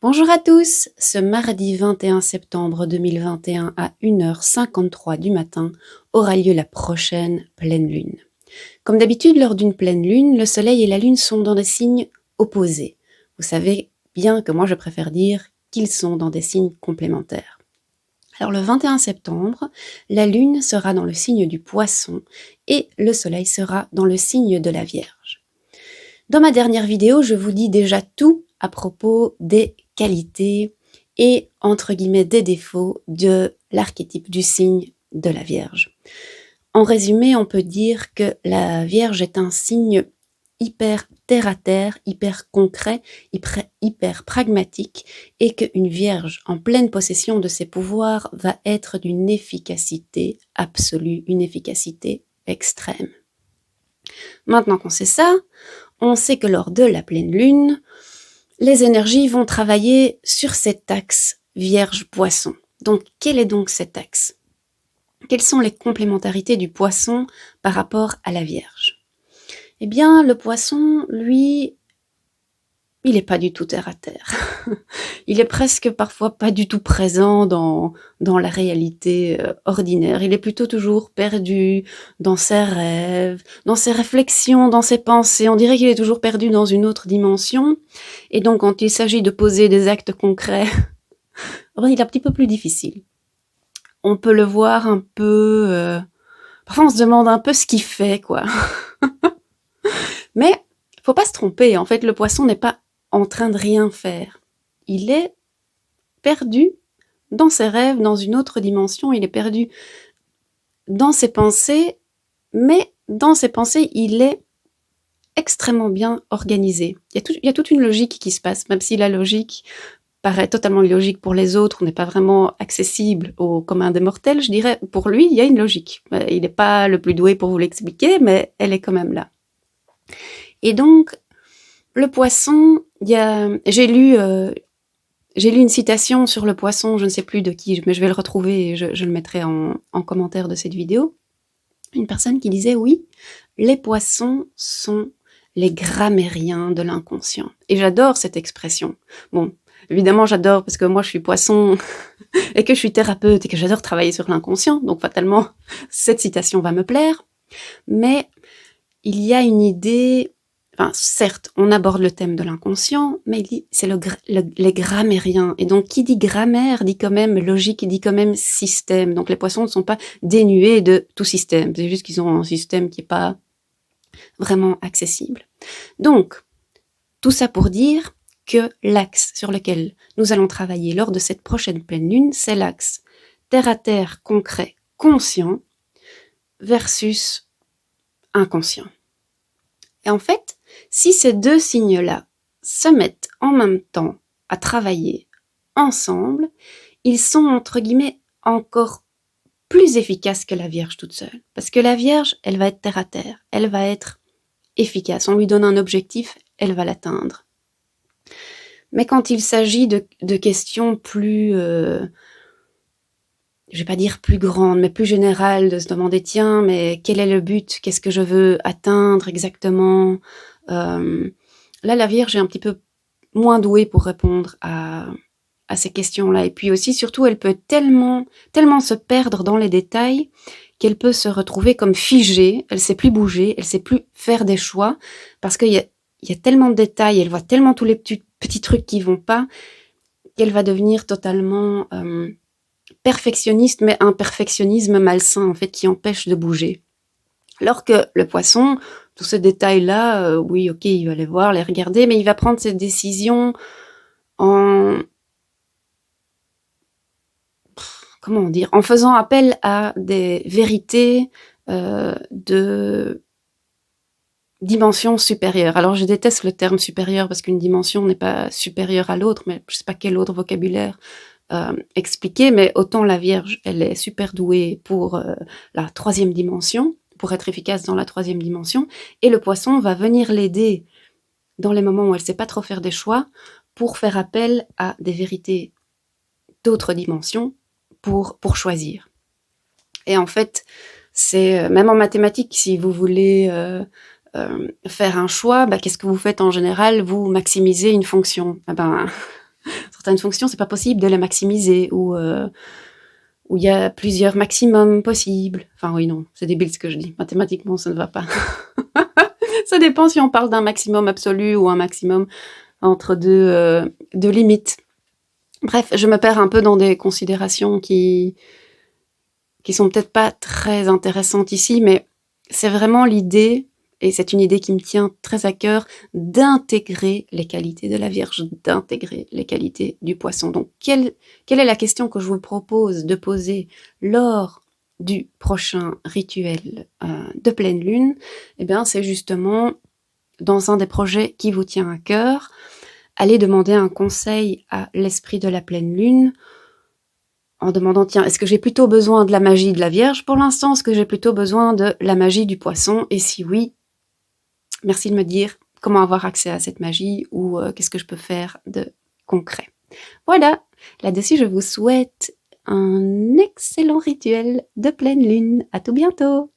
Bonjour à tous, ce mardi 21 septembre 2021 à 1h53 du matin aura lieu la prochaine pleine lune. Comme d'habitude, lors d'une pleine lune, le soleil et la lune sont dans des signes opposés. Vous savez bien que moi je préfère dire qu'ils sont dans des signes complémentaires. Alors le 21 septembre, la lune sera dans le signe du poisson et le soleil sera dans le signe de la Vierge. Dans ma dernière vidéo, je vous dis déjà tout à propos des qualités et, entre guillemets, des défauts de l'archétype du signe de la Vierge. En résumé, on peut dire que la Vierge est un signe hyper terre-à-terre, hyper concret, hyper pragmatique, et qu'une Vierge en pleine possession de ses pouvoirs va être d'une efficacité absolue, une efficacité extrême. Maintenant qu'on sait ça, on sait que lors de la pleine lune, les énergies vont travailler sur cet axe Vierge-Poisson. Donc, quel est donc cet axe? Quelles sont les complémentarités du Poisson par rapport à la Vierge? Eh bien, le Poisson, lui, il n'est pas du tout terre à terre. Il est presque parfois pas du tout présent dans la réalité ordinaire. Il est plutôt toujours perdu dans ses rêves, dans ses réflexions, dans ses pensées. On dirait qu'il est toujours perdu dans une autre dimension. Et donc, quand il s'agit de poser des actes concrets, il est un petit peu plus difficile. On peut le voir un peu... Parfois, on se demande un peu ce qu'il fait, quoi. Mais faut pas se tromper. En fait, le Poisson n'est pas en train de rien faire. Il est perdu dans ses rêves, dans une autre dimension. Il est perdu dans ses pensées, mais dans ses pensées, il est extrêmement bien organisé. Il y a toute une logique qui se passe, même si la logique paraît totalement illogique pour les autres, on n'est pas vraiment accessible au commun des mortels, je dirais, pour lui, il y a une logique. Il n'est pas le plus doué pour vous l'expliquer, mais elle est quand même là. Et donc, le Poisson, j'ai lu une citation sur le Poisson, je ne sais plus de qui, mais je vais le retrouver et je le mettrai en commentaire de cette vidéo. Une personne qui disait, oui, les Poissons sont les grammairiens de l'inconscient. Et j'adore cette expression. Bon, évidemment, j'adore parce que moi, je suis Poisson et que je suis thérapeute et que j'adore travailler sur l'inconscient. Donc, fatalement, cette citation va me plaire. Mais il y a une idée... Enfin, certes, on aborde le thème de l'inconscient, mais c'est les grammairiens. Et donc, qui dit grammaire dit quand même logique, dit quand même système. Donc, les Poissons ne sont pas dénués de tout système. C'est juste qu'ils ont un système qui n'est pas vraiment accessible. Donc, tout ça pour dire que l'axe sur lequel nous allons travailler lors de cette prochaine pleine lune, c'est l'axe terre-à-terre, concret, conscient versus inconscient. Et en fait, si ces deux signes-là se mettent en même temps à travailler ensemble, ils sont, entre guillemets, encore plus efficaces que la Vierge toute seule. Parce que la Vierge, elle va être terre à terre, elle va être efficace. On lui donne un objectif, elle va l'atteindre. Mais quand il s'agit de questions plus, je vais pas dire plus grandes, mais plus générales, de se demander, tiens, mais quel est le but? Qu'est-ce que je veux atteindre exactement? Là, la Vierge est un petit peu moins douée pour répondre à ces questions-là. Et puis aussi, surtout, elle peut tellement se perdre dans les détails qu'elle peut se retrouver comme figée, elle ne sait plus bouger, elle ne sait plus faire des choix, parce qu'il y a tellement de détails, elle voit tellement tous les petits trucs qui ne vont pas, qu'elle va devenir totalement perfectionniste, mais un perfectionnisme malsain, en fait, qui empêche de bouger. Alors que le Poisson, tous ces détails-là, oui, ok, il va les voir, les regarder, mais il va prendre ses décisions en faisant appel à des vérités de dimension supérieure. Alors, je déteste le terme supérieur parce qu'une dimension n'est pas supérieure à l'autre, mais je ne sais pas quel autre vocabulaire expliquer, mais autant la Vierge, elle est super douée pour la troisième dimension, pour être efficace dans la troisième dimension, et le Poisson va venir l'aider dans les moments où elle ne sait pas trop faire des choix, pour faire appel à des vérités d'autres dimensions, pour choisir. Et en fait, c'est même en mathématiques, si vous voulez faire un choix, qu'est-ce que vous faites en général? Vous maximisez une fonction. Certaines fonctions, c'est pas possible de les maximiser, ou où il y a plusieurs maximums possibles. Enfin oui, non, c'est débile ce que je dis. Mathématiquement, ça ne va pas. Ça dépend si on parle d'un maximum absolu ou un maximum entre deux limites. Bref, je me perds un peu dans des considérations qui sont peut-être pas très intéressantes ici, mais c'est vraiment l'idée, et c'est une idée qui me tient très à cœur, d'intégrer les qualités de la Vierge, d'intégrer les qualités du Poisson. Donc, quelle est la question que je vous propose de poser lors du prochain rituel de pleine lune? Eh bien, c'est justement, dans un des projets qui vous tient à cœur, aller demander un conseil à l'esprit de la pleine lune, en demandant, tiens, est-ce que j'ai plutôt besoin de la magie de la Vierge pour l'instant, est-ce que j'ai plutôt besoin de la magie du Poisson? Et si oui, merci de me dire comment avoir accès à cette magie, ou qu'est-ce que je peux faire de concret. Voilà, là-dessus, je vous souhaite un excellent rituel de pleine lune. À tout bientôt!